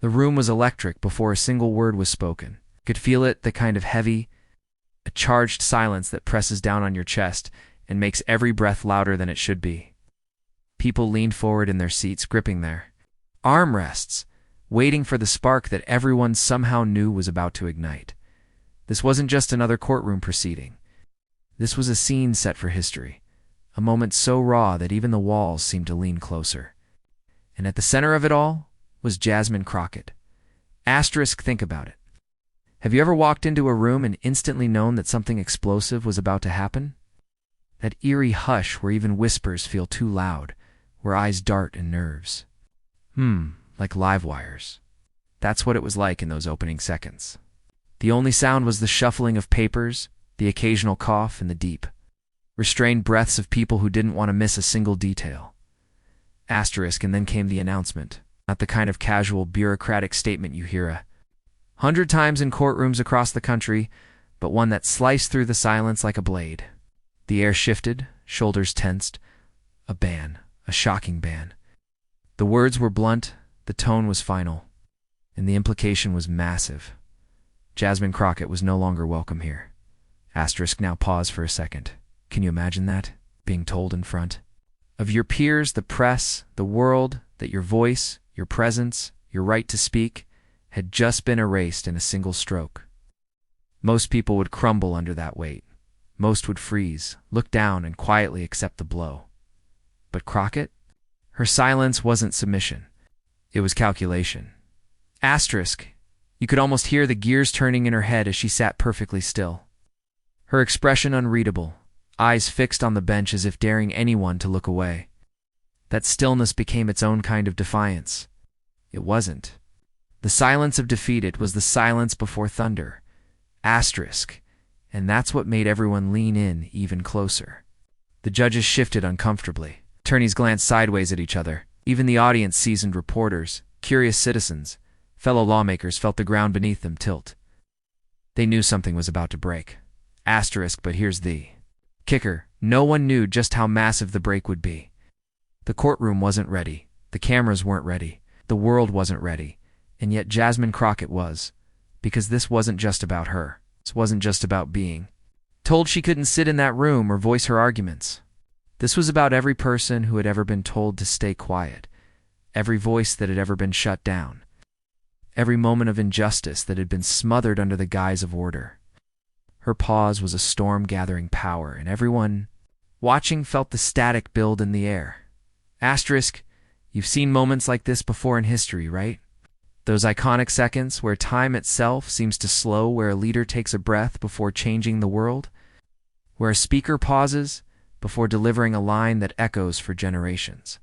The room was electric before a single word was spoken. You could feel it, the kind of heavy, a charged silence that presses down on your chest and makes every breath louder than it should be. People leaned forward in their seats, gripping their armrests, waiting for the spark that everyone somehow knew was about to ignite. This wasn't just another courtroom proceeding. This was a scene set for history, a moment so raw that even the walls seemed to lean closer. And at the center of it all was Jasmine Crockett. Think about it. Have you ever walked into a room and instantly known that something explosive was about to happen? That eerie hush where even whispers feel too loud, where eyes dart and nerves. Like live wires. That's what it was like in those opening seconds. The only sound was the shuffling of papers, the occasional cough, and the deep, restrained breaths of people who didn't want to miss a single detail. And then came the announcement, not the kind of casual bureaucratic statement you hear 100 times in courtrooms across the country, but one that sliced through the silence like a blade. The air shifted, shoulders tensed. A ban, a shocking ban. The words were blunt, the tone was final, and the implication was massive. Jasmine Crockett was no longer welcome here. Now pause for a second. Can you imagine that? Being told in front of your peers, the press, the world, that your voice, your presence, your right to speak had just been erased in a single stroke. Most people would crumble under that weight. Most would freeze, look down, and quietly accept the blow. But Crockett? Her silence wasn't submission. It was calculation. You could almost hear the gears turning in her head as she sat perfectly still. Her expression unreadable, eyes fixed on the bench as if daring anyone to look away. That stillness became its own kind of defiance. It wasn't. The silence of defeat, it was the silence before thunder. And that's what made everyone lean in even closer. The judges shifted uncomfortably. Attorneys glanced sideways at each other. Even the audience, seasoned reporters, curious citizens, fellow lawmakers felt the ground beneath them tilt. They knew something was about to break. But here's the kicker. No one knew just how massive the break would be. The courtroom wasn't ready. The cameras weren't ready. The world wasn't ready. And yet Jasmine Crockett was. Because this wasn't just about her. This wasn't just about being told she couldn't sit in that room or voice her arguments. This was about every person who had ever been told to stay quiet, every voice that had ever been shut down, every moment of injustice that had been smothered under the guise of order. Her pause was a storm gathering power, and everyone watching felt the static build in the air. You've seen moments like this before in history, right? Those iconic seconds where time itself seems to slow, where a leader takes a breath before changing the world, where a speaker pauses before delivering a line that echoes for generations.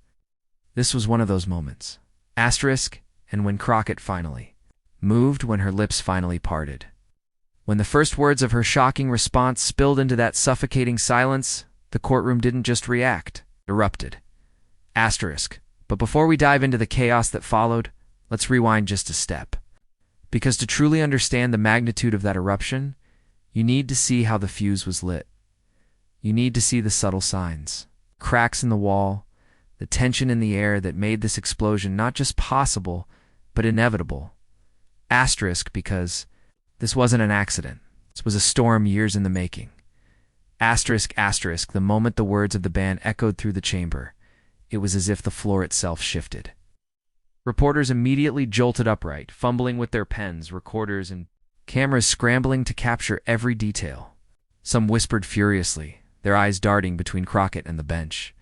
This was one of those moments. And when Crockett finally moved, when her lips finally parted. When the first words of her shocking response spilled into that suffocating silence, the courtroom didn't just react, it erupted. But before we dive into the chaos that followed, let's rewind just a step. Because to truly understand the magnitude of that eruption, you need to see how the fuse was lit. You need to see the subtle signs, cracks in the wall, the tension in the air that made this explosion not just possible, but inevitable. Because this wasn't an accident. This was a storm years in the making. The moment the words of the ban echoed through the chamber, it was as if the floor itself shifted. Reporters immediately jolted upright, fumbling with their pens, recorders and cameras scrambling to capture every detail. Some whispered furiously, their eyes darting between Crockett and the bench,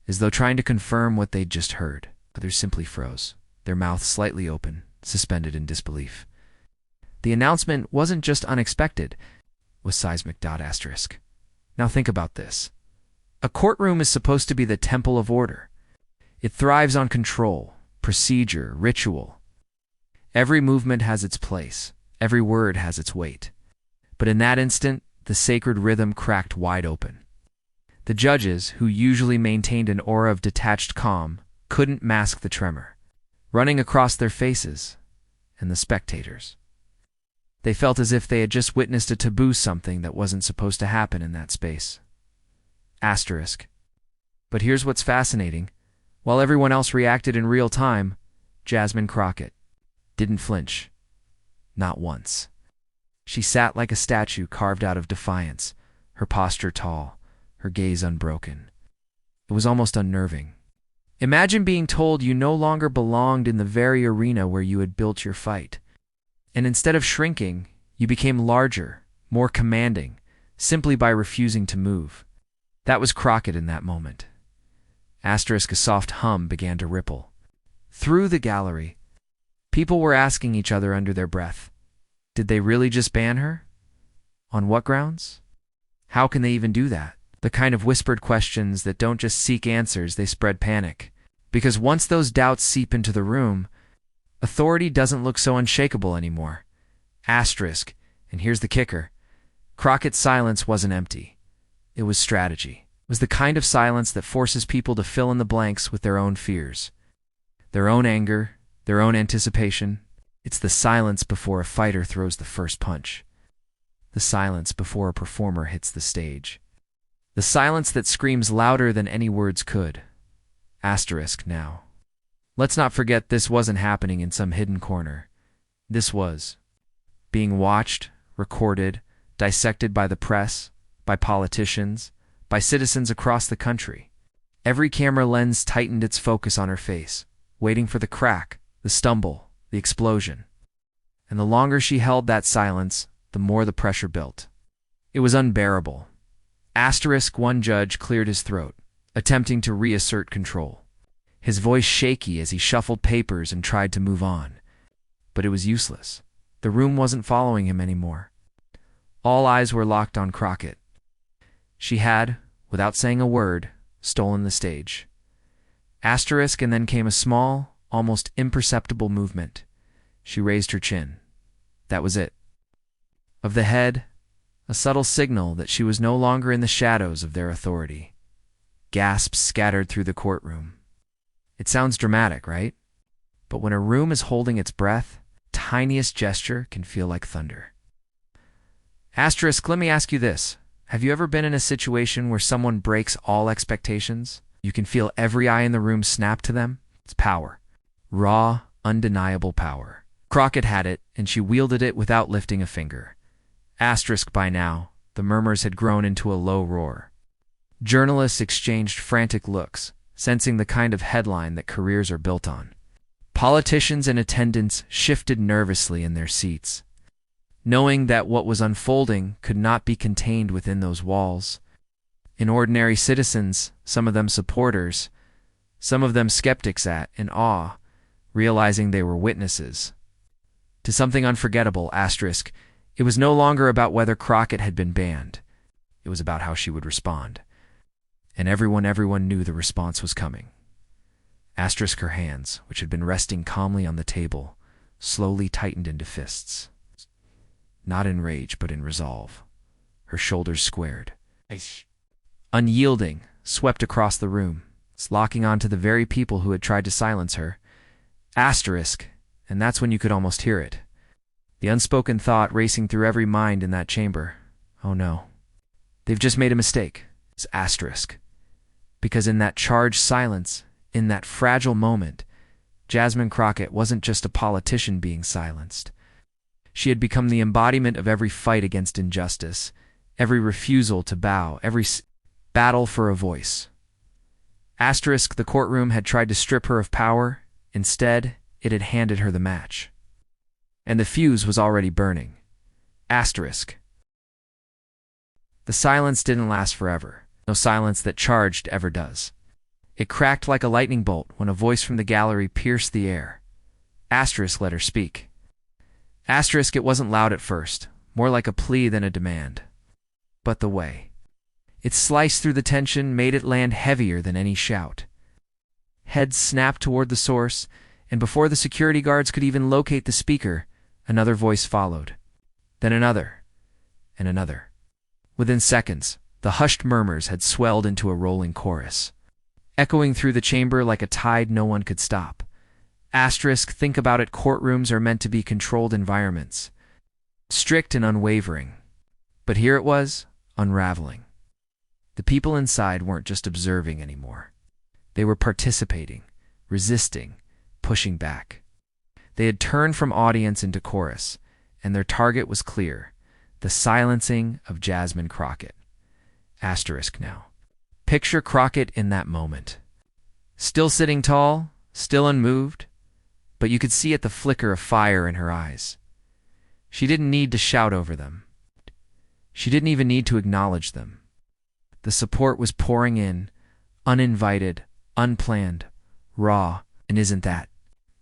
as though trying to confirm what they'd just heard. Others simply froze, their mouths slightly open, suspended in disbelief. The announcement wasn't just unexpected, it was seismic. Now think about this. A courtroom is supposed to be the temple of order. It thrives on control, procedure, ritual. Every movement has its place. Every word has its weight. But in that instant, the sacred rhythm cracked wide open. The judges, who usually maintained an aura of detached calm, couldn't mask the tremor, running across their faces, and the spectators. They felt as if they had just witnessed a taboo, something that wasn't supposed to happen in that space. But here's what's fascinating. While everyone else reacted in real time, Jasmine Crockett, didn't flinch. Not once. She sat like a statue carved out of defiance, her posture tall, her gaze unbroken. It was almost unnerving. Imagine being told you no longer belonged in the very arena where you had built your fight. And instead of shrinking, you became larger, more commanding, simply by refusing to move. That was Crockett in that moment. A soft hum began to ripple. Through the gallery, people were asking each other under their breath, did they really just ban her? On what grounds? How can they even do that? The kind of whispered questions that don't just seek answers, they spread panic. Because once those doubts seep into the room, authority doesn't look so unshakable anymore. And here's the kicker, Crockett's silence wasn't empty. It was strategy. It was the kind of silence that forces people to fill in the blanks with their own fears, their own anger, their own anticipation. It's the silence before a fighter throws the first punch. The silence before a performer hits the stage. The silence that screams louder than any words could. Now. Let's not forget this wasn't happening in some hidden corner. This was being watched, recorded, dissected by the press, by politicians, by citizens across the country. Every camera lens tightened its focus on her face, waiting for the crack, the stumble, the explosion. And the longer she held that silence, the more the pressure built. It was unbearable. One judge cleared his throat, attempting to reassert control. His voice shaky as he shuffled papers and tried to move on. But it was useless. The room wasn't following him anymore. All eyes were locked on Crockett. She had, without saying a word, stolen the stage. And then came a small, almost imperceptible movement. She raised her chin. That was it. Of the head, a subtle signal that she was no longer in the shadows of their authority. Gasps scattered through the courtroom. It sounds dramatic, right? But when a room is holding its breath, tiniest gesture can feel like thunder. Let me ask you this. Have you ever been in a situation where someone breaks all expectations? You can feel every eye in the room snap to them? It's power. Raw, undeniable power. Crockett had it, and she wielded it without lifting a finger. By now, the murmurs had grown into a low roar. Journalists exchanged frantic looks, sensing the kind of headline that careers are built on. Politicians in attendance shifted nervously in their seats, knowing that what was unfolding could not be contained within those walls. In ordinary citizens, some of them supporters, some of them skeptics in awe, realizing they were witnesses to something unforgettable. It was no longer about whether Crockett had been banned. It was about how she would respond. And everyone knew the response was coming. Her hands, which had been resting calmly on the table, slowly tightened into fists. Not in rage, but in resolve. Her shoulders squared. Unyielding, swept across the room, locking onto the very people who had tried to silence her. And that's when you could almost hear it. The unspoken thought racing through every mind in that chamber. Oh no. They've just made a mistake. It's Because in that charged silence, in that fragile moment, Jasmine Crockett wasn't just a politician being silenced. She had become the embodiment of every fight against injustice, every refusal to bow, every battle for a voice. The courtroom had tried to strip her of power. Instead, it had handed her the match. And the fuse was already burning. The silence didn't last forever. No silence that charged ever does. It cracked like a lightning bolt when a voice from the gallery pierced the air. Let her speak. It wasn't loud at first, more like a plea than a demand. But the way it sliced through the tension made it land heavier than any shout. Heads snapped toward the source, and before the security guards could even locate the speaker, another voice followed. Then another, and another. Within seconds, the hushed murmurs had swelled into a rolling chorus, echoing through the chamber like a tide no one could stop. Think about it, courtrooms are meant to be controlled environments, strict and unwavering. But here it was, unraveling. The people inside weren't just observing anymore. They were participating, resisting, pushing back. They had turned from audience into chorus, and their target was clear: the silencing of Jasmine Crockett. Asterisk now. Picture Crockett in that moment. Still sitting tall, still unmoved, but you could see at the flicker of fire in her eyes. She didn't need to shout over them. She didn't even need to acknowledge them. The support was pouring in, uninvited, unplanned, raw, and isn't that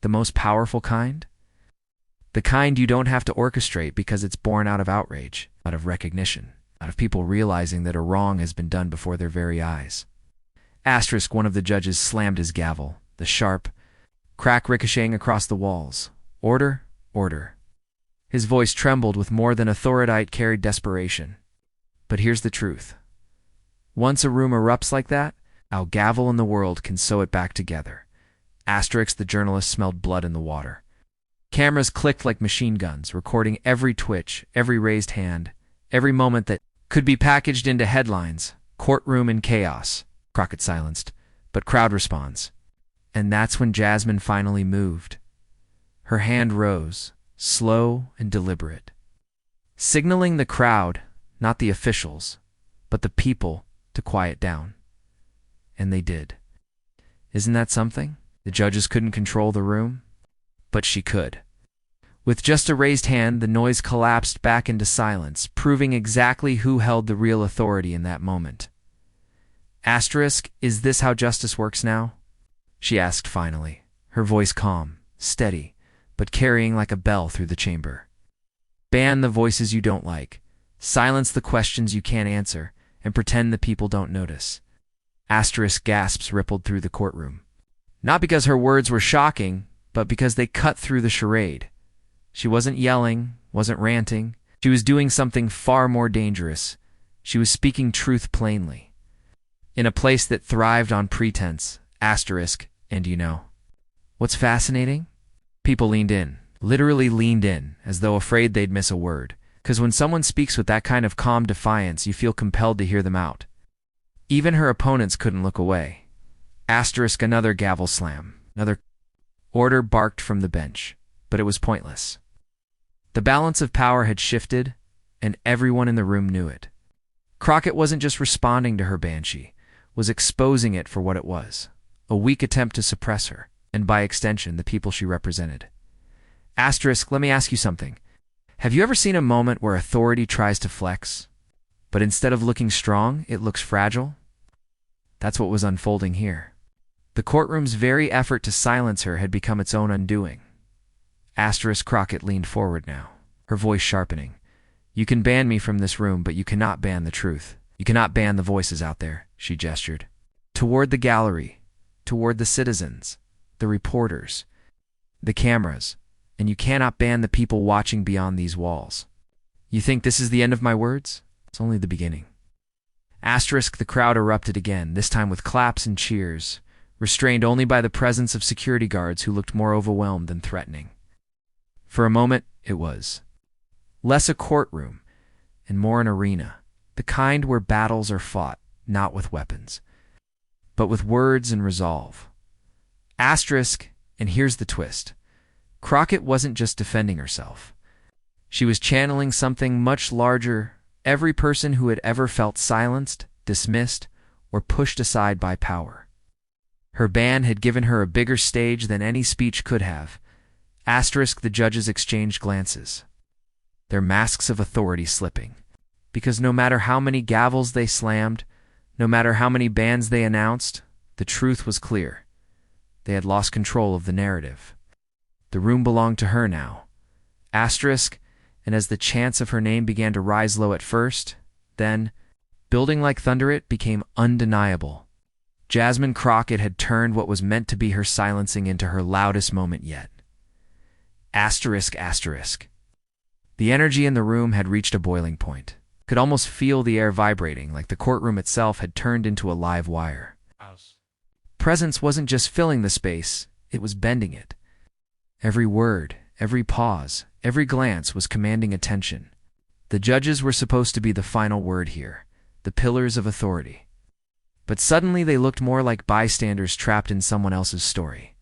the most powerful kind? The kind you don't have to orchestrate because it's born out of outrage, out of recognition, out of people realizing that a wrong has been done before their very eyes. Asterisk, one of the judges slammed his gavel, the sharp crack ricocheting across the walls. Order, order. His voice trembled with more than authority-carried desperation. But here's the truth. Once a room erupts like that, our gavel in the world can sew it back together. Asterisk, the journalist smelled blood in the water. Cameras clicked like machine guns, recording every twitch, every raised hand, every moment that could be packaged into headlines. Courtroom in chaos. Crockett silenced, but crowd responds. And that's when Jasmine finally moved. Her hand rose, slow and deliberate, signaling the crowd, not the officials, but the people, to quiet down. And they did. Isn't that something? The judges couldn't control the room, but she could. With just a raised hand, the noise collapsed back into silence, proving exactly who held the real authority in that moment. Asterisk, is this how justice works now? She asked finally, her voice calm, steady, but carrying like a bell through the chamber. Ban the voices you don't like, silence the questions you can't answer, and pretend the people don't notice. Asterisk, gasps rippled through the courtroom. Not because her words were shocking, but because they cut through the charade. She wasn't yelling, wasn't ranting. She was doing something far more dangerous. She was speaking truth plainly. In a place that thrived on pretense. Asterisk, and you know what's fascinating? People leaned in, literally leaned in, as though afraid they'd miss a word. Because when someone speaks with that kind of calm defiance, you feel compelled to hear them out. Even her opponents couldn't look away. Asterisk, another gavel slam. Another order barked from the bench, but it was pointless. The balance of power had shifted, and everyone in the room knew it. Crockett wasn't just responding to her banshee, was exposing it for what it was, a weak attempt to suppress her, and by extension, the people she represented. Asterisk, let me ask you something. Have you ever seen a moment where authority tries to flex, but instead of looking strong, it looks fragile? That's what was unfolding here. The courtroom's very effort to silence her had become its own undoing. Asterisk, Crockett leaned forward now, her voice sharpening. You can ban me from this room, but you cannot ban the truth. You cannot ban the voices out there, she gestured. Toward the gallery, toward the citizens, the reporters, the cameras, and you cannot ban the people watching beyond these walls. You think this is the end of my words? It's only the beginning. Asterisk, the crowd erupted again, this time with claps and cheers, restrained only by the presence of security guards who looked more overwhelmed than threatening. For a moment, it was less a courtroom and more an arena, the kind where battles are fought, not with weapons, but with words and resolve. Asterisk, and here's the twist. Crockett wasn't just defending herself. She was channeling something much larger. Every person who had ever felt silenced, dismissed, or pushed aside by power. Her ban had given her a bigger stage than any speech could have. Asterisk, the judges exchanged glances, their masks of authority slipping. Because no matter how many gavels they slammed, no matter how many bans they announced, the truth was clear. They had lost control of the narrative. The room belonged to her now. Asterisk, and as the chants of her name began to rise low at first, then, building like thunder, it became undeniable. Jasmine Crockett had turned what was meant to be her silencing into her loudest moment yet. Asterisk, asterisk. The energy in the room had reached a boiling point. Could almost feel the air vibrating, like the courtroom itself had turned into a live wire. Presence wasn't just filling the space, it was bending it. Every word, every pause, every glance was commanding attention. The judges were supposed to be the final word here, the pillars of authority. But suddenly they looked more like bystanders trapped in someone else's story.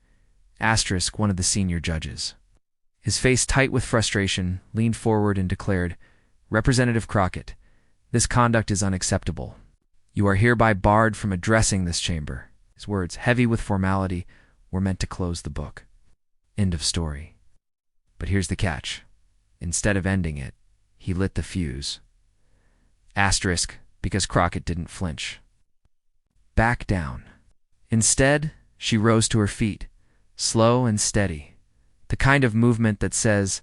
Asterisk, one of the senior judges. His face tight with frustration, leaned forward and declared, "Representative Crockett, this conduct is unacceptable. You are hereby barred from addressing this chamber." His words, heavy with formality, were meant to close the book. End of story. But here's the catch. Instead of ending it, he lit the fuse. Asterisk, because Crockett didn't flinch. Back down. Instead, she rose to her feet, slow and steady. The kind of movement that says,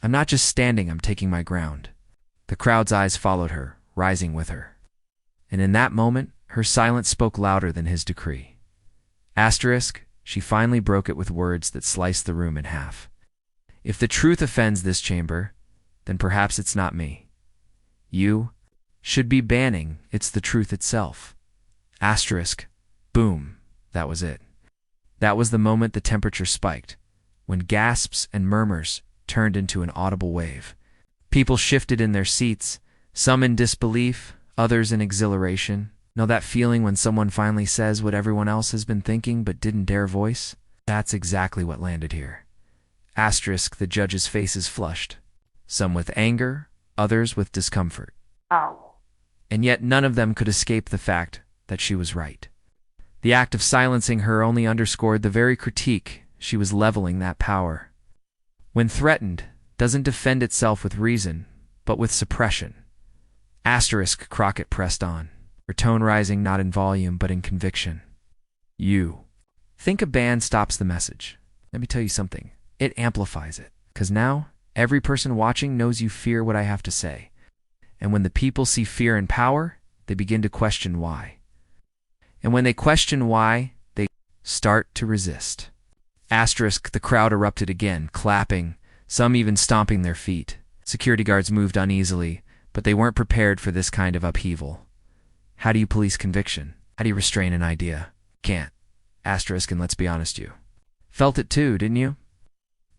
"I'm not just standing, I'm taking my ground." The crowd's eyes followed her, rising with her. And in that moment, her silence spoke louder than his decree. Asterisk, she finally broke it with words that sliced the room in half. "If the truth offends this chamber, then perhaps it's not me. You should be banning it's the truth itself." Asterisk, boom, that was it. That was the moment the temperature spiked, when gasps and murmurs turned into an audible wave. People shifted in their seats, some in disbelief, others in exhilaration. Know that feeling when someone finally says what everyone else has been thinking but didn't dare voice? That's exactly what landed here. Asterisk, the judges' faces flushed, some with anger, others with discomfort. Ow. And yet none of them could escape the fact that she was right. The act of silencing her only underscored the very critique she was leveling that power. When threatened, doesn't defend itself with reason, but with suppression. Asterisk, Crockett pressed on, her tone rising not in volume but in conviction. "You think a ban stops the message. Let me tell you something. It amplifies it. Because now, every person watching knows you fear what I have to say. And when the people see fear and power, they begin to question why. And when they question why, they start to resist." Asterisk, the crowd erupted again, clapping, some even stomping their feet. Security guards moved uneasily, but they weren't prepared for this kind of upheaval. How do you police conviction? How do you restrain an idea? Can't. Asterisk, and let's be honest, you felt it too, didn't you?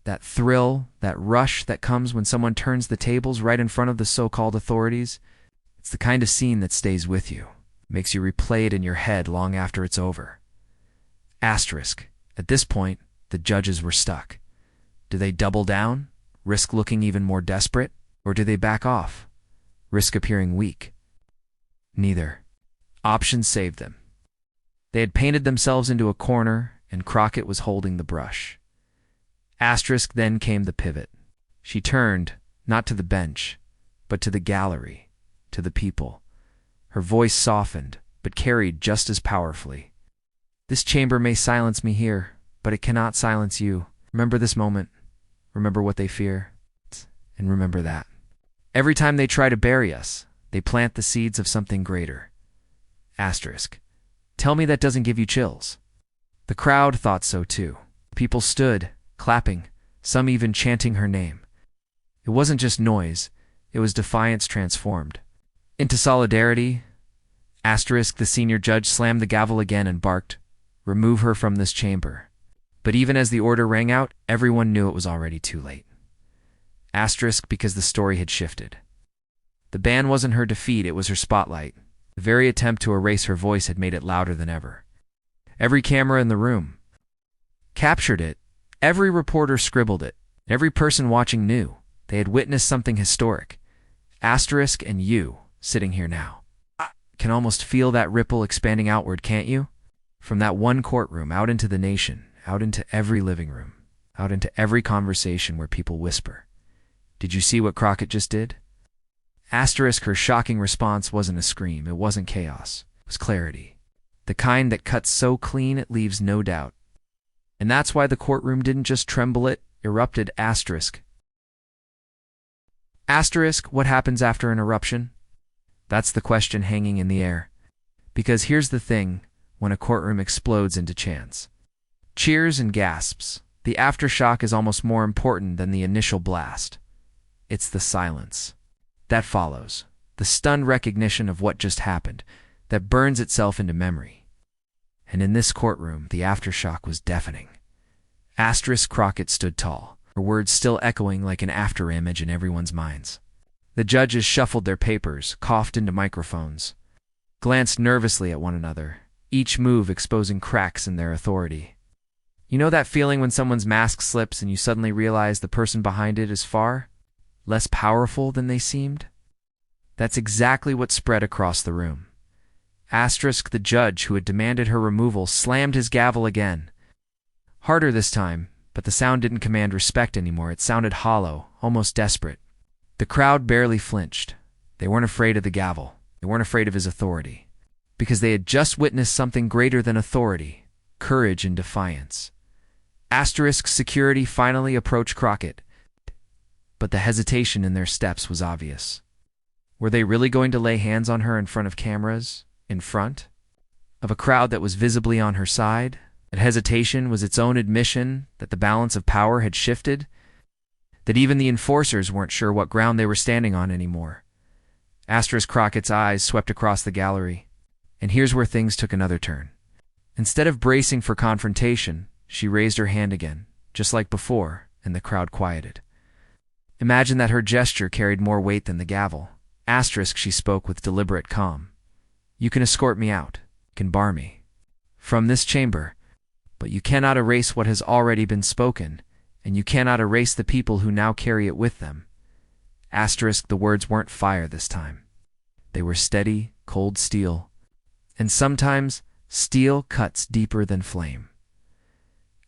That thrill, that rush that comes when someone turns the tables right in front of the so-called authorities. It's the kind of scene that stays with you, makes you replay it in your head long after it's over. Asterisk, at this point, the judges were stuck. Do they double down, risk looking even more desperate, or do they back off, risk appearing weak? Neither. Options saved them. They had painted themselves into a corner, and Crockett was holding the brush. Asterisk, then came the pivot. She turned, not to the bench, but to the gallery, to the people. Her voice softened, but carried just as powerfully. "This chamber may silence me here, but it cannot silence you. Remember this moment. Remember what they fear. And remember that. Every time they try to bury us, they plant the seeds of something greater." Asterisk, tell me that doesn't give you chills. The crowd thought so too. People stood, clapping, some even chanting her name. It wasn't just noise, it was defiance transformed into solidarity. Asterisk, the senior judge slammed the gavel again and barked, "Remove her from this chamber." But even as the order rang out, everyone knew it was already too late. Asterisk, because the story had shifted. The ban wasn't her defeat, it was her spotlight. The very attempt to erase her voice had made it louder than ever. Every camera in the room captured it. Every reporter scribbled it. Every person watching knew they had witnessed something historic. Asterisk, and you, sitting here now, can almost feel that ripple expanding outward, can't you? From that one courtroom, out into the nation, out into every living room, out into every conversation where people whisper. Did you see what Crockett just did? Asterisk, her shocking response wasn't a scream, it wasn't chaos, it was clarity. The kind that cuts so clean it leaves no doubt. And that's why the courtroom didn't just tremble, it erupted. Asterisk. Asterisk, what happens after an eruption? That's the question hanging in the air. Because here's the thing, when a courtroom explodes into chants, cheers and gasps, the aftershock is almost more important than the initial blast. It's the silence that follows, the stunned recognition of what just happened, that burns itself into memory. And in this courtroom, the aftershock was deafening. Asterisk, Crockett stood tall, her words still echoing like an afterimage in everyone's minds. The judges shuffled their papers, coughed into microphones, glanced nervously at one another, each move exposing cracks in their authority. You know that feeling when someone's mask slips and you suddenly realize the person behind it is far less powerful than they seemed? That's exactly what spread across the room. Asterisk, the judge who had demanded her removal, slammed his gavel again. Harder this time, but the sound didn't command respect anymore. It sounded hollow, almost desperate. The crowd barely flinched. They weren't afraid of the gavel. They weren't afraid of his authority. Because they had just witnessed something greater than authority, courage and defiance. Asterisk, security finally approached Crockett, but the hesitation in their steps was obvious. Were they really going to lay hands on her in front of cameras? In front of a crowd that was visibly on her side? That hesitation was its own admission that the balance of power had shifted? That even the enforcers weren't sure what ground they were standing on anymore? Asterisk, Crockett's eyes swept across the gallery. And here's where things took another turn. Instead of bracing for confrontation, she raised her hand again, just like before, and the crowd quieted. Imagine that her gesture carried more weight than the gavel. Asterisk, she spoke with deliberate calm. You can escort me out, can bar me from this chamber, but you cannot erase what has already been spoken, and you cannot erase the people who now carry it with them. Asterisk, the words weren't fire this time. They were steady, cold steel, and sometimes steel cuts deeper than flame.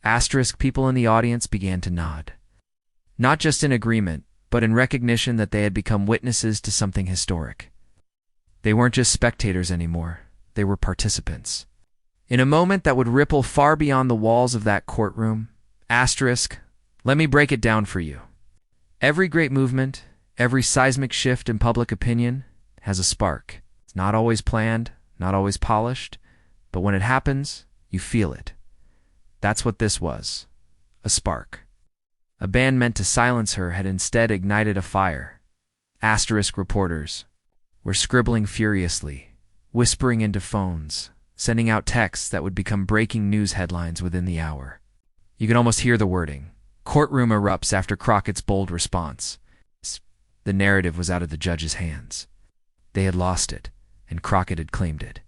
Asterisk, people in the audience began to nod. Not just in agreement, but in recognition that they had become witnesses to something historic. They weren't just spectators anymore, they were participants. In a moment that would ripple far beyond the walls of that courtroom, asterisk, let me break it down for you. Every great movement, every seismic shift in public opinion has a spark. It's not always planned, not always polished, but when it happens, you feel it. That's what this was, a spark. A ban meant to silence her had instead ignited a fire. Asterisk, reporters were scribbling furiously, whispering into phones, sending out texts that would become breaking news headlines within the hour. You could almost hear the wording. Courtroom erupts after Crockett's bold response. The narrative was out of the judge's hands. They had lost it, and Crockett had claimed it.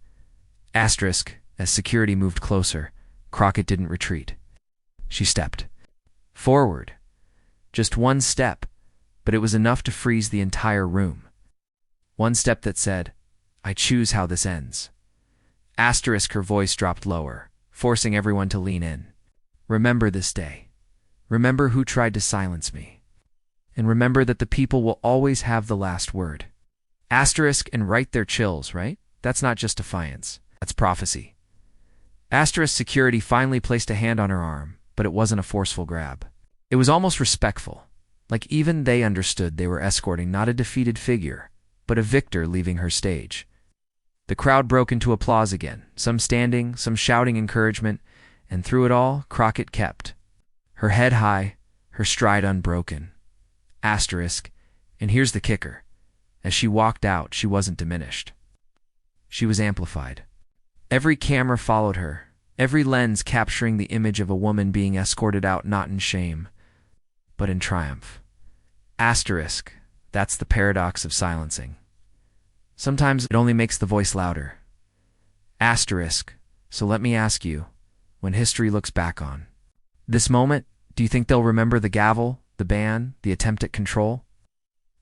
Asterisk, as security moved closer, Crockett didn't retreat. She stepped forward. Just one step, but it was enough to freeze the entire room. One step that said, I choose how this ends. Asterisk, her voice dropped lower, forcing everyone to lean in. Remember this day. Remember who tried to silence me. And remember that the people will always have the last word. Asterisk, and right their chills, right? That's not just defiance. That's prophecy. Asterisk, security finally placed a hand on her arm, but it wasn't a forceful grab. It was almost respectful, like even they understood they were escorting not a defeated figure, but a victor leaving her stage. The crowd broke into applause again, some standing, some shouting encouragement, and through it all, Crockett kept her head high, her stride unbroken. Asterisk, and here's the kicker. As she walked out, she wasn't diminished. She was amplified. Every camera followed her, every lens capturing the image of a woman being escorted out not in shame, but in triumph. Asterisk, that's the paradox of silencing. Sometimes it only makes the voice louder. Asterisk, so let me ask you, when history looks back on this moment, do you think they'll remember the gavel, the ban, the attempt at control?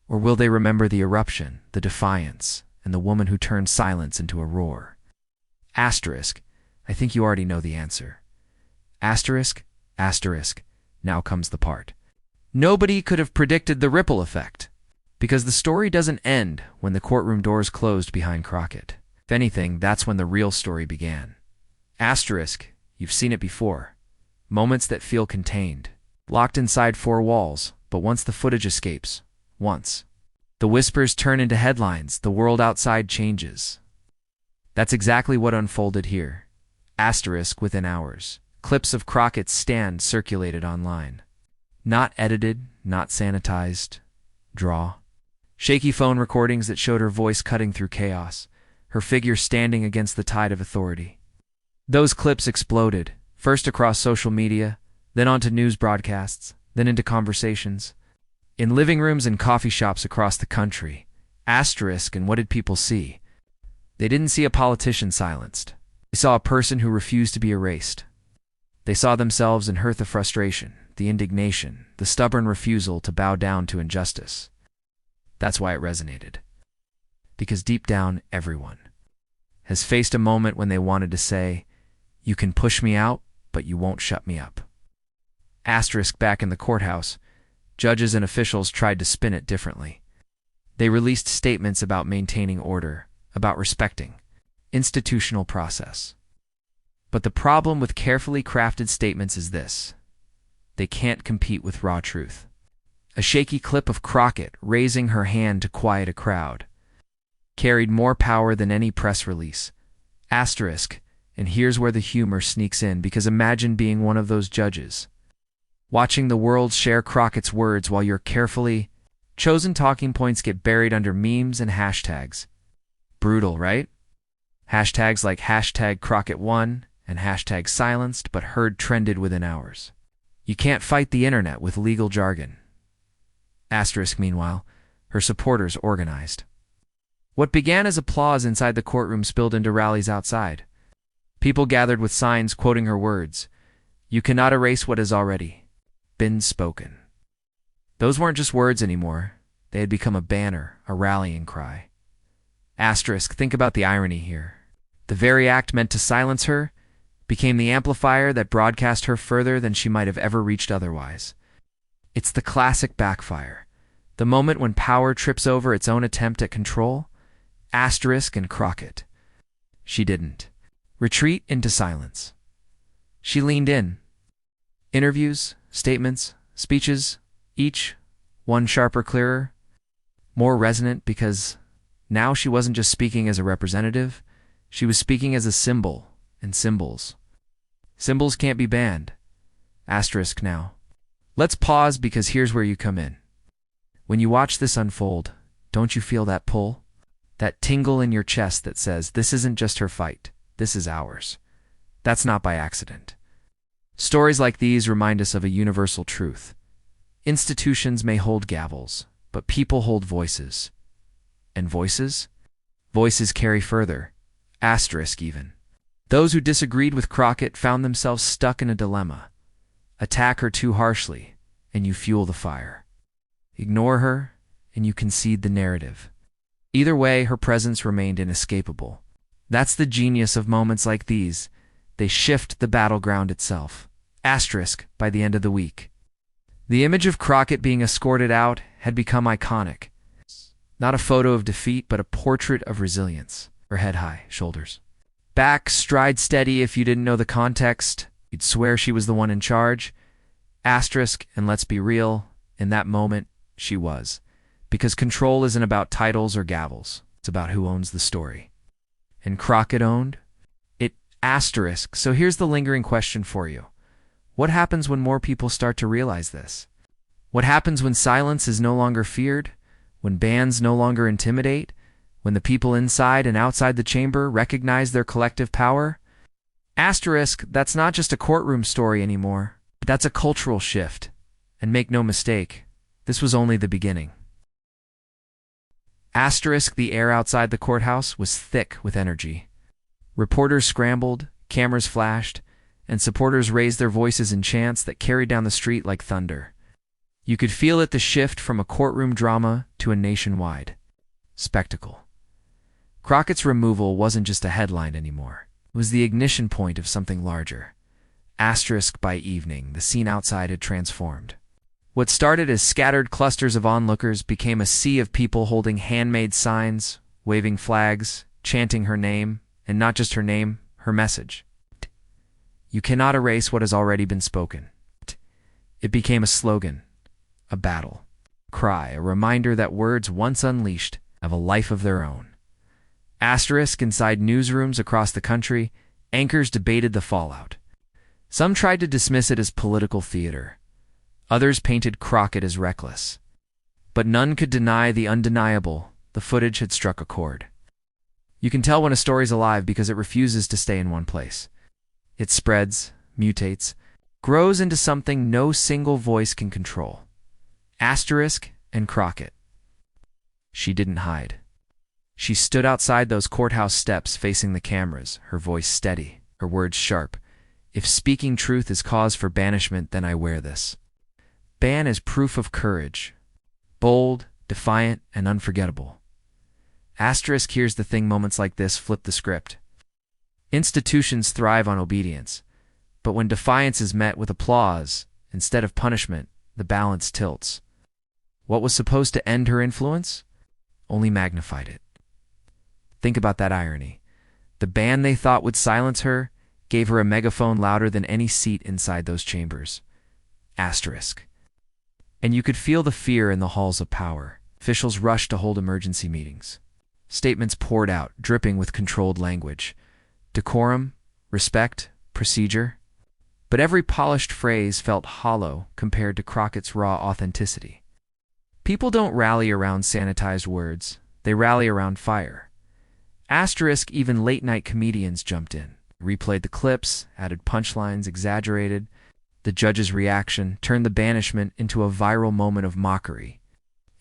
Or will they remember the eruption, the defiance, and the woman who turned silence into a roar? Asterisk, I think you already know the answer. Asterisk, asterisk, now comes the part. Nobody could have predicted the ripple effect, because the story doesn't end when the courtroom doors closed behind Crockett. If anything, that's when the real story began. Asterisk, you've seen it before. Moments that feel contained, locked inside four walls, but once the footage escapes, once the whispers turn into headlines, the world outside changes. That's exactly what unfolded here. Asterisk, within hours. Clips of Crockett's stand circulated online. Not edited, not sanitized. Draw. Shaky phone recordings that showed her voice cutting through chaos, her figure standing against the tide of authority. Those clips exploded, first across social media, then onto news broadcasts, then into conversations. In living rooms and coffee shops across the country. Asterisk, and what did people see? They didn't see a politician silenced. They saw a person who refused to be erased. They saw themselves in her the frustration, the indignation, the stubborn refusal to bow down to injustice. That's why it resonated. Because deep down, everyone has faced a moment when they wanted to say, "You can push me out, but you won't shut me up." Asterisk back in the courthouse, judges and officials tried to spin it differently. They released statements about maintaining order, about respecting institutional process. But the problem with carefully crafted statements is this: they can't compete with raw truth. A shaky clip of Crockett raising her hand to quiet a crowd carried more power than any press release. Asterisk, and here's where the humor sneaks in, because imagine being one of those judges, watching the world share Crockett's words while your carefully chosen talking points get buried under memes and hashtags. Brutal, right? Hashtags like hashtag Crockett won and hashtag silenced but heard trended within hours. You can't fight the internet with legal jargon. Asterisk, meanwhile, her supporters organized. What began as applause inside the courtroom spilled into rallies outside. People gathered with signs quoting her words, "You cannot erase what has already been spoken." Those weren't just words anymore. They had become a banner, a rallying cry. Asterisk, think about the irony here. The very act meant to silence her became the amplifier that broadcast her further than she might have ever reached otherwise. It's the classic backfire. The moment when power trips over its own attempt at control. Asterisk and Crockett. She didn't retreat into silence. She leaned in. Interviews, statements, speeches, each one sharper, clearer, more resonant, because now she wasn't just speaking as a representative, she was speaking as a symbol, and symbols. Symbols can't be banned. Asterisk now. Let's pause, because here's where you come in. When you watch this unfold, don't you feel that pull? That tingle in your chest that says, this isn't just her fight, this is ours. That's not by accident. Stories like these remind us of a universal truth. Institutions may hold gavels, but people hold voices. And voices? Voices carry further. Asterisk even. Those who disagreed with Crockett found themselves stuck in a dilemma. Attack her too harshly, and you fuel the fire. Ignore her, and you concede the narrative. Either way, her presence remained inescapable. That's the genius of moments like these. They shift the battleground itself. Asterisk by the end of the week. The image of Crockett being escorted out had become iconic. Not a photo of defeat, but a portrait of resilience. Her head high, shoulders back, stride steady. If you didn't know the context, you'd swear she was the one in charge. Asterisk, and let's be real, in that moment, she was. Because control isn't about titles or gavels. It's about who owns the story. And Crockett owned it. Asterisk. So here's the lingering question for you. What happens when more people start to realize this? What happens when silence is no longer feared? When bans no longer intimidate? When the people inside and outside the chamber recognize their collective power? Asterisk, that's not just a courtroom story anymore. That's a cultural shift. And make no mistake, this was only the beginning. Asterisk, the air outside the courthouse was thick with energy. Reporters scrambled, cameras flashed, and supporters raised their voices in chants that carried down the street like thunder. You could feel it, the shift from a courtroom drama to a nationwide spectacle. Crockett's removal wasn't just a headline anymore. It was the ignition point of something larger. Asterisk, by evening, the scene outside had transformed. What started as scattered clusters of onlookers became a sea of people holding handmade signs, waving flags, chanting her name, and not just her name, her message. You cannot erase what has already been spoken. It became a slogan, a battle cry, a reminder that words once unleashed have a life of their own. Asterisk, inside newsrooms across the country, anchors debated the fallout. Some tried to dismiss it as political theater. Others painted Crockett as reckless. But none could deny the undeniable. The footage had struck a chord. You can tell when a story's alive because it refuses to stay in one place. It spreads, mutates, grows into something no single voice can control. Asterisk and Crockett. She didn't hide. She stood outside those courthouse steps facing the cameras, her voice steady, her words sharp. If speaking truth is cause for banishment, then I wear this. Ban is proof of courage. Bold, defiant, and unforgettable. Asterisk, here's the thing, moments like this flip the script. Institutions thrive on obedience, but when defiance is met with applause instead of punishment, the balance tilts. What was supposed to end her influence only magnified it. Think about that irony. The ban they thought would silence her gave her a megaphone louder than any seat inside those chambers. Asterisk. And you could feel the fear in the halls of power. Officials rushed to hold emergency meetings. Statements poured out, dripping with controlled language. Decorum, respect, procedure. But every polished phrase felt hollow compared to Crockett's raw authenticity. People don't rally around sanitized words. They rally around fire. Asterisk, even late-night comedians jumped in, replayed the clips, added punchlines, exaggerated. The judge's reaction turned the banishment into a viral moment of mockery.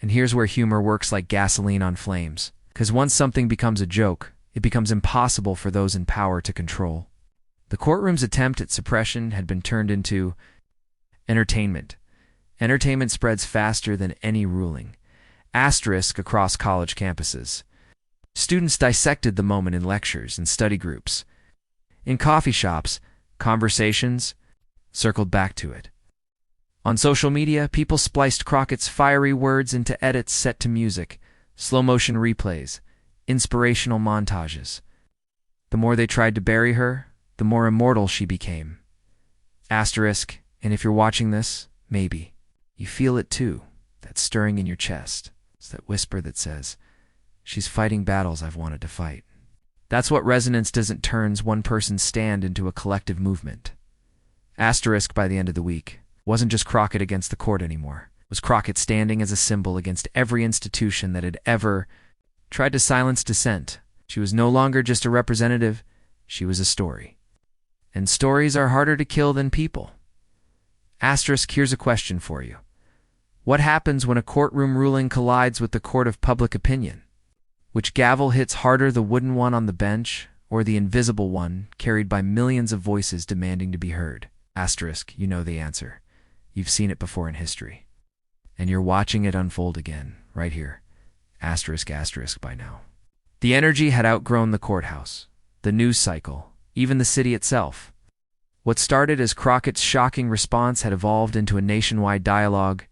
And here's where humor works like gasoline on flames. Because once something becomes a joke, it becomes impossible for those in power to control. The courtroom's attempt at suppression had been turned into entertainment. Entertainment spreads faster than any ruling. Asterisk across college campuses. Students dissected the moment in lectures and study groups. In coffee shops, conversations circled back to it. On social media, people spliced Crockett's fiery words into edits set to music, slow-motion replays, inspirational montages. The more they tried to bury her, the more immortal she became. Asterisk, and if you're watching this, maybe you feel it too, that stirring in your chest. It's that whisper that says, she's fighting battles I've wanted to fight. That's what resonance doesn't turns one person's stand into a collective movement. Asterisk, by the end of the week, wasn't just Crockett against the court anymore. It was Crockett standing as a symbol against every institution that had ever tried to silence dissent. She was no longer just a representative, she was a story. And stories are harder to kill than people. Asterisk, here's a question for you. What happens when a courtroom ruling collides with the court of public opinion? Which gavel hits harder, the wooden one on the bench, or the invisible one carried by millions of voices demanding to be heard? Asterisk, you know the answer. You've seen it before in history. And you're watching it unfold again, right here. Asterisk, asterisk by now. The energy had outgrown the courthouse, the news cycle, even the city itself. What started as Crockett's shocking response had evolved into a nationwide dialogue,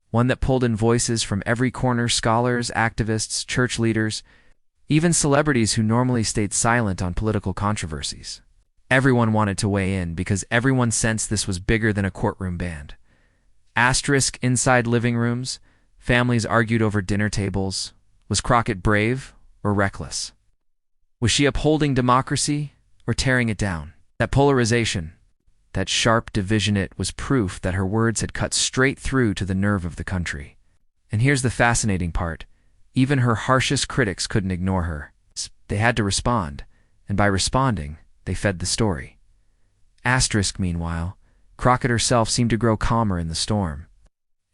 one that pulled in voices from every corner: scholars, activists, church leaders, even celebrities who normally stayed silent on political controversies. Everyone wanted to weigh in because everyone sensed this was bigger than a courtroom band. Asterisk, inside living rooms, families argued over dinner tables. Was Crockett brave or reckless? Was she upholding democracy or tearing it down? That polarization, that sharp division, it was proof that her words had cut straight through to the nerve of the country. And here's the fascinating part. Even her harshest critics couldn't ignore her. They had to respond, and by responding, they fed the story. Asterisk, meanwhile, Crockett herself seemed to grow calmer in the storm.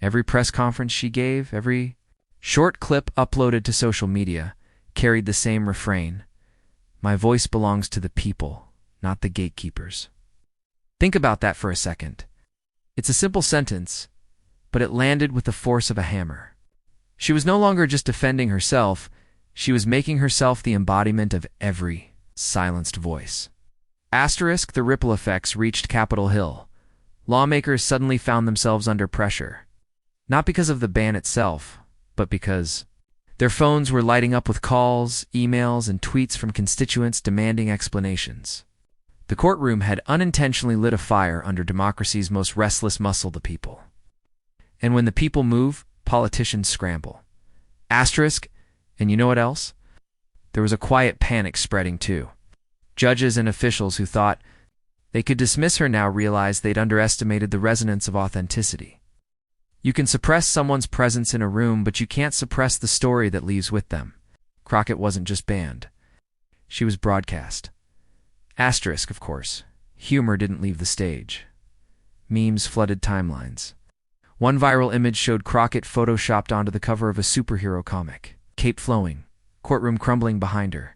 Every press conference she gave, every short clip uploaded to social media, carried the same refrain. My voice belongs to the people, not the gatekeepers. Think about that for a second. It's a simple sentence, but it landed with the force of a hammer. She was no longer just defending herself, she was making herself the embodiment of every silenced voice. Asterisk, the ripple effects reached Capitol Hill. Lawmakers suddenly found themselves under pressure. Not because of the ban itself, but because their phones were lighting up with calls, emails, and tweets from constituents demanding explanations. The courtroom had unintentionally lit a fire under democracy's most restless muscle, the people. And when the people move, politicians scramble. Asterisk, and you know what else? There was a quiet panic spreading too. Judges and officials who thought they could dismiss her now realized they'd underestimated the resonance of authenticity. You can suppress someone's presence in a room, but you can't suppress the story that leaves with them. Crockett wasn't just banned. She was broadcast. Asterisk, of course. Humor didn't leave the stage. Memes flooded timelines. One viral image showed Crockett photoshopped onto the cover of a superhero comic, cape flowing, courtroom crumbling behind her.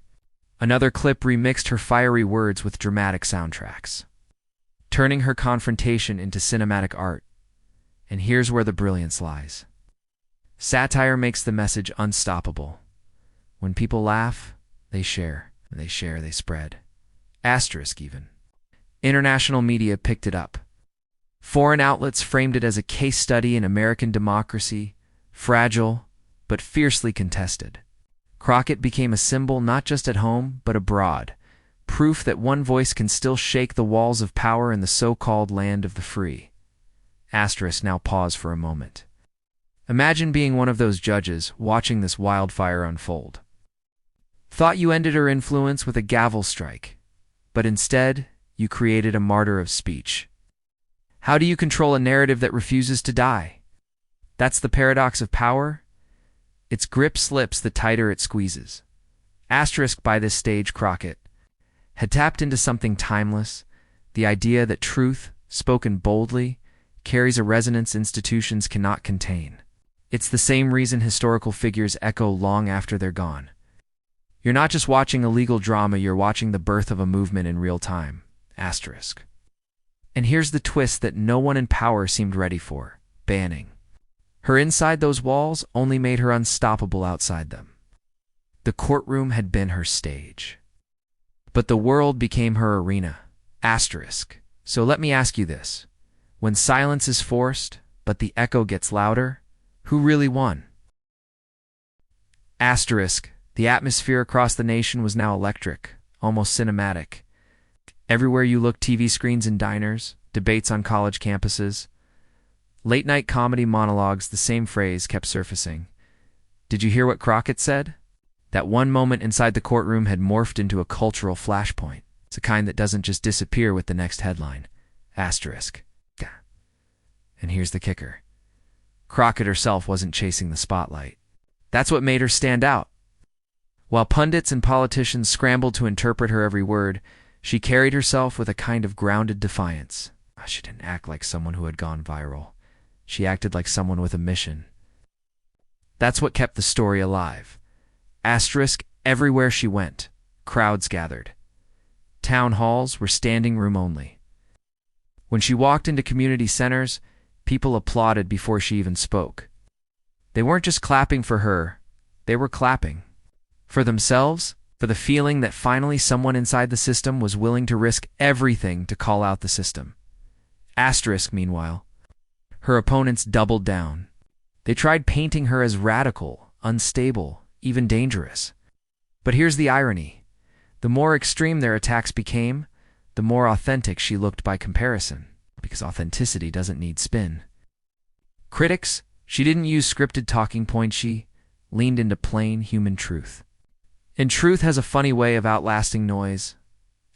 Another clip remixed her fiery words with dramatic soundtracks. turning her confrontation into cinematic art. And here's where the brilliance lies. Satire makes the message unstoppable. When people laugh, they share. When they share, they spread. Asterisk even. International media picked it up. Foreign outlets framed it as a case study in American democracy, fragile, but fiercely contested. Crockett became a symbol not just at home, but abroad, proof that one voice can still shake the walls of power in the so-called land of the free. Asterisk, now pause for a moment. Imagine being one of those judges watching this wildfire unfold. Thought you ended her influence with a gavel strike, but instead, you created a martyr of speech. How do you control a narrative that refuses to die? That's the paradox of power. Its grip slips the tighter it squeezes. Asterisk, by this stage, Crockett had tapped into something timeless, the idea that truth, spoken boldly, carries a resonance institutions cannot contain. It's the same reason historical figures echo long after they're gone. You're not just watching a legal drama, you're watching the birth of a movement in real time. Asterisk. And here's the twist that no one in power seemed ready for: banning. Her inside those walls only made her unstoppable outside them. The courtroom had been her stage, but the world became her arena. Asterisk. So let me ask you this. When silence is forced, but the echo gets louder, who really won? Asterisk. The atmosphere across the nation was now electric, almost cinematic. Everywhere you looked, TV screens in diners, debates on college campuses, late-night comedy monologues, the same phrase kept surfacing. Did you hear what Crockett said? That one moment inside the courtroom had morphed into a cultural flashpoint. It's a kind that doesn't just disappear with the next headline. Asterisk. And here's the kicker. Crockett herself wasn't chasing the spotlight. That's what made her stand out. While pundits and politicians scrambled to interpret her every word, she carried herself with a kind of grounded defiance. She didn't act like someone who had gone viral. She acted like someone with a mission. That's what kept the story alive. Asterisk, everywhere she went, crowds gathered. Town halls were standing room only. When she walked into community centers, people applauded before she even spoke. They weren't just clapping for her, they were clapping for themselves, for the feeling that finally someone inside the system was willing to risk everything to call out the system. Asterisk, meanwhile, her opponents doubled down. They tried painting her as radical, unstable, even dangerous. But here's the irony. The more extreme their attacks became, the more authentic she looked by comparison, because authenticity doesn't need spin. Critics, she didn't use scripted talking points, she leaned into plain human truth. And truth has a funny way of outlasting noise.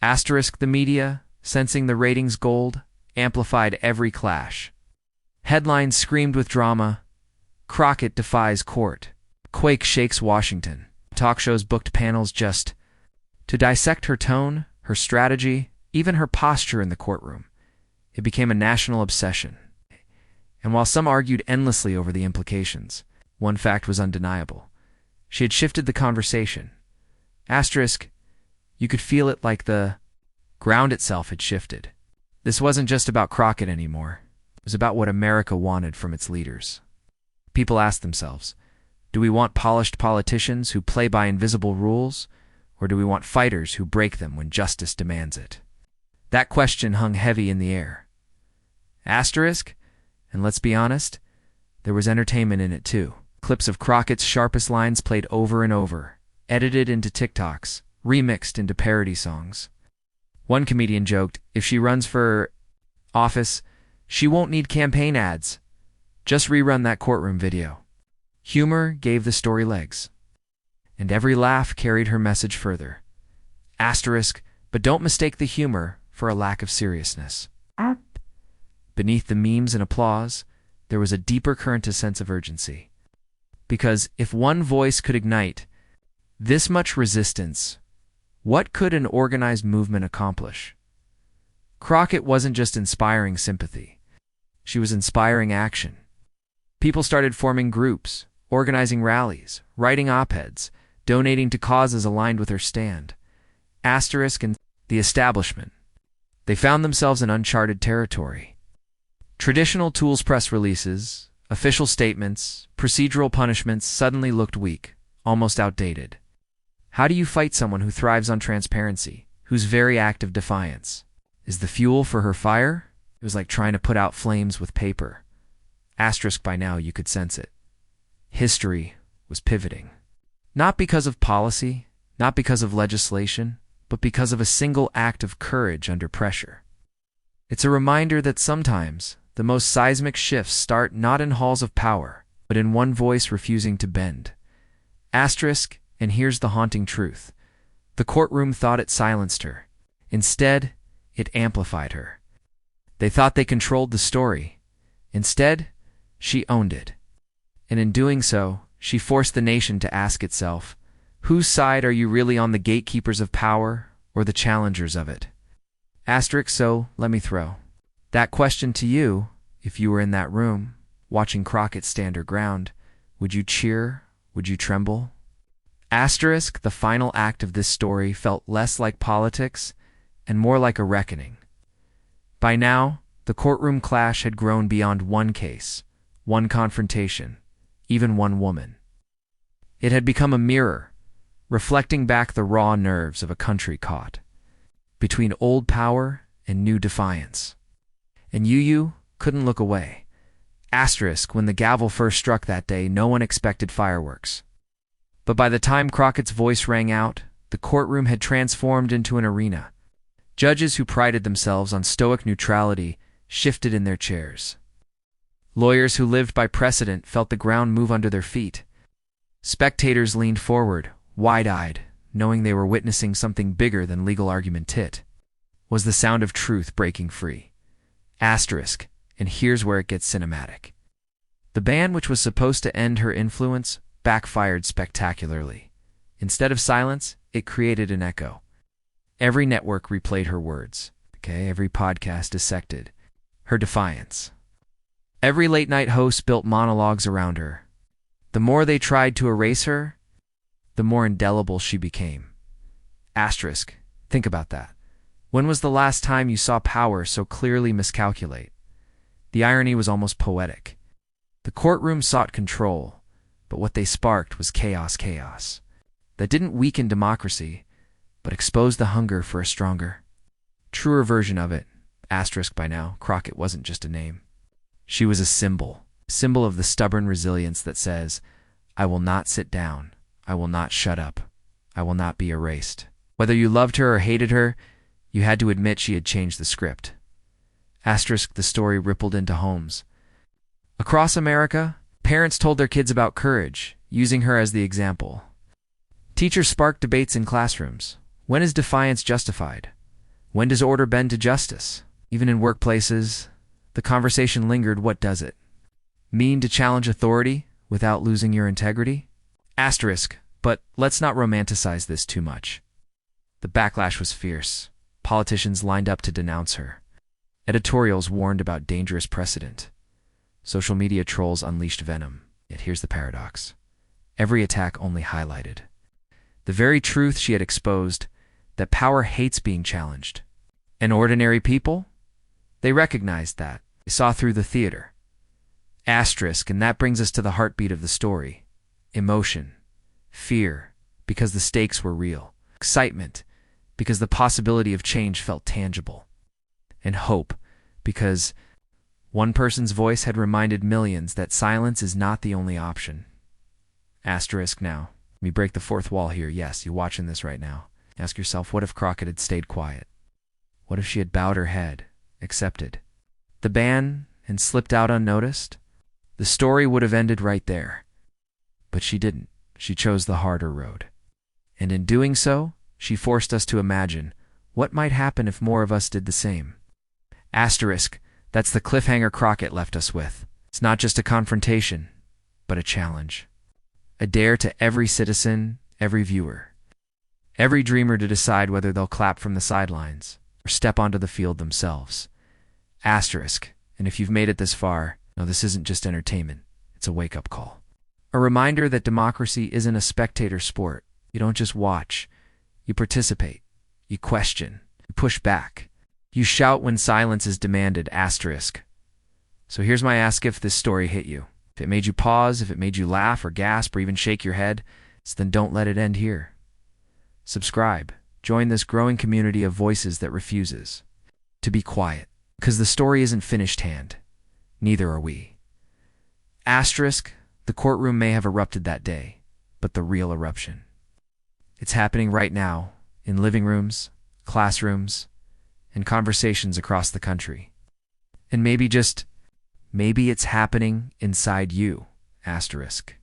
Asterisk, the media, sensing the ratings gold, amplified every clash. Headlines screamed with drama. Crockett defies court. Quake shakes Washington. Talk shows booked panels just to dissect her tone, her strategy, even her posture in the courtroom. It became a national obsession. And while some argued endlessly over the implications, one fact was undeniable. She had shifted the conversation. Asterisk, you could feel it, like the ground itself had shifted. This wasn't just about Crockett anymore. It was about what America wanted from its leaders. People asked themselves, do we want polished politicians who play by invisible rules, or do we want fighters who break them when justice demands it? That question hung heavy in the air. Asterisk, and let's be honest, there was entertainment in it too. Clips of Crockett's sharpest lines played over and over, edited into TikToks, remixed into parody songs. One comedian joked, if she runs for office, she won't need campaign ads. Just rerun that courtroom video. Humor gave the story legs, and every laugh carried her message further. Asterisk, but don't mistake the humor for a lack of seriousness. Beneath the memes and applause, there was a deeper current, a sense of urgency. Because if one voice could ignite this much resistance, what could an organized movement accomplish? Crockett wasn't just inspiring sympathy. She was inspiring action. People started forming groups, organizing rallies, writing op-eds, donating to causes aligned with her stand. Asterisk, and the establishment, They found themselves in uncharted territory. Traditional tools press releases, official statements, procedural punishments suddenly looked weak, almost outdated. How do you fight someone who thrives on transparency, whose very act of defiance is the fuel for her fire? It was like trying to put out flames with paper. Asterisk, by now you could sense it. History was pivoting. Not because of policy, not because of legislation, but because of a single act of courage under pressure. It's a reminder that sometimes the most seismic shifts start not in halls of power, but in one voice refusing to bend. Asterisk, and here's the haunting truth. The courtroom thought it silenced her. Instead, it amplified her. They thought they controlled the story. Instead, she owned it. And in doing so, she forced the nation to ask itself, whose side are you really on, the gatekeepers of power or the challengers of it? Asterisk, so let me throw that question to you. If you were in that room, watching Crockett stand her ground, would you cheer? Would you tremble? Asterisk, the final act of this story felt less like politics and more like a reckoning. By now, the courtroom clash had grown beyond one case, one confrontation, even one woman. It had become a mirror, reflecting back the raw nerves of a country caught between old power and new defiance. And you couldn't look away. Asterisk, when the gavel first struck that day, no one expected fireworks. But by the time Crockett's voice rang out, the courtroom had transformed into an arena. Judges who prided themselves on stoic neutrality shifted in their chairs. Lawyers who lived by precedent felt the ground move under their feet. Spectators leaned forward, wide-eyed, knowing they were witnessing something bigger than legal argument. Was the sound of truth breaking free. Asterisk, and here's where it gets cinematic. The ban which was supposed to end her influence backfired spectacularly. Instead of silence, it created an echo. Every network replayed her words. Every podcast dissected her defiance. Every late-night host built monologues around her. The more they tried to erase her, the more indelible she became. Asterisk, think about that. When was the last time you saw power so clearly miscalculate? The irony was almost poetic. The courtroom sought control, but what they sparked was chaos. That didn't weaken democracy, but exposed the hunger for a stronger, truer version of it. Asterisk, by now, Crockett wasn't just a name. She was a symbol of the stubborn resilience that says, I will not sit down, I will not shut up, I will not be erased. Whether you loved her or hated her, you had to admit she had changed the script. Asterisk, the story rippled into homes. Across America, parents told their kids about courage, using her as the example. Teachers sparked debates in classrooms. When is defiance justified? When does order bend to justice? Even in workplaces, the conversation lingered. What does it mean to challenge authority without losing your integrity? Asterisk, but let's not romanticize this too much. The backlash was fierce. Politicians lined up to denounce her. Editorials warned about dangerous precedent. Social media trolls unleashed venom. Yet here's the paradox. Every attack only highlighted the very truth she had exposed, that power hates being challenged. And ordinary people? They recognized that. They saw through the theater. Asterisk, and that brings us to the heartbeat of the story. Emotion. Fear, because the stakes were real. Excitement, because the possibility of change felt tangible. And hope, because one person's voice had reminded millions that silence is not the only option. Asterisk, now, let me break the fourth wall here. Yes, you're watching this right now. Ask yourself, what if Crockett had stayed quiet? What if she had bowed her head, accepted the ban, and slipped out unnoticed? The story would have ended right there. But she didn't. She chose the harder road. And in doing so, she forced us to imagine what might happen if more of us did the same. Asterisk, that's the cliffhanger Crockett left us with. It's not just a confrontation, but a challenge. A dare to every citizen, every viewer, every dreamer to decide whether they'll clap from the sidelines or step onto the field themselves. Asterisk, and if you've made it this far, no, this isn't just entertainment. It's a wake-up call. A reminder that democracy isn't a spectator sport. You don't just watch. You participate. You question. You push back. You shout when silence is demanded, asterisk. So here's my ask: if this story hit you, if it made you pause, if it made you laugh or gasp or even shake your head, then don't let it end here. Subscribe. Join this growing community of voices that refuses to be quiet. Because the story isn't finished, hand. Neither are we. Asterisk, the courtroom may have erupted that day, but the real eruption, it's happening right now in living rooms, classrooms, and conversations across the country. And maybe it's happening inside you, asterisk.